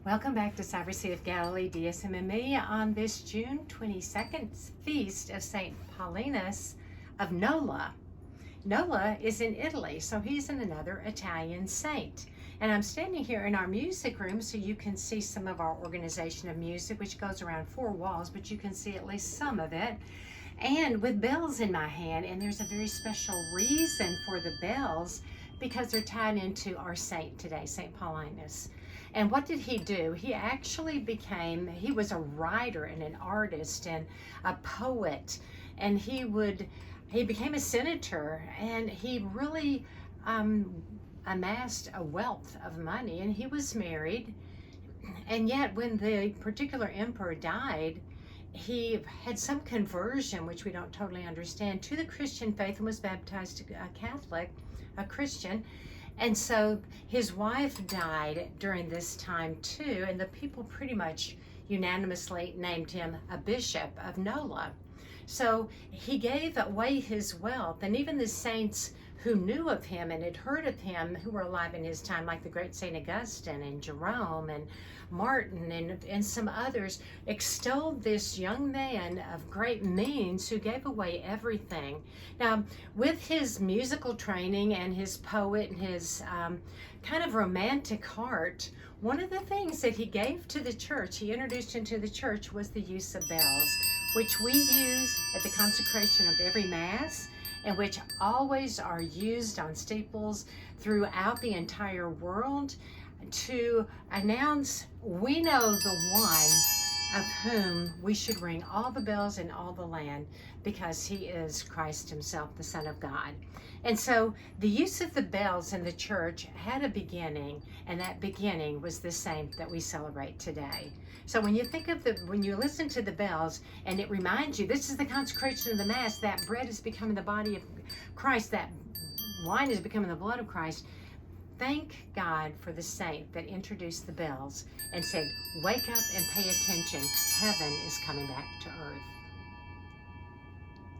Welcome back to Cyber Sea of Galilee DSMME on this June 22nd feast of St. Paulinus of Nola. Nola is in Italy, so he's another Italian saint. And I'm standing here in our music room so you can see some of our organization of music, which goes around 4 walls, but you can see at least some of it. And with bells in my hand, and there's a very special reason for the bells because they're tied into our saint today, St. Paulinus. And what did he do? He actually he was a writer and an artist and a poet, and he became a senator, and he really amassed a wealth of money, and he was married. And yet when the particular emperor died, he had some conversion, which we don't totally understand, to the Christian faith and was baptized a Catholic, a Christian. And so his wife died during this time too, and the people pretty much unanimously named him a bishop of Nola. So he gave away his wealth, and even the saints who knew of him and had heard of him, who were alive in his time, like the great St. Augustine and Jerome and Martin and some others, extolled this young man of great means who gave away everything. Now, with his musical training and his poet and his kind of romantic heart, one of the things that he gave to the church, he introduced into the church, was the use of bells, which we use at the consecration of every Mass, and which always are used on steeples throughout the entire world to announce we know the one of whom we should ring all the bells in all the land, because he is Christ himself, the Son of God. And so the use of the bells in the church had a beginning, and that beginning was the saint that we celebrate today. So when you think of when you listen to the bells, and it reminds you, this is the consecration of the Mass, that bread is becoming the body of Christ, that wine is becoming the blood of Christ. Thank God for the saint that introduced the bells and said, wake up and pay attention. Heaven is coming back to earth.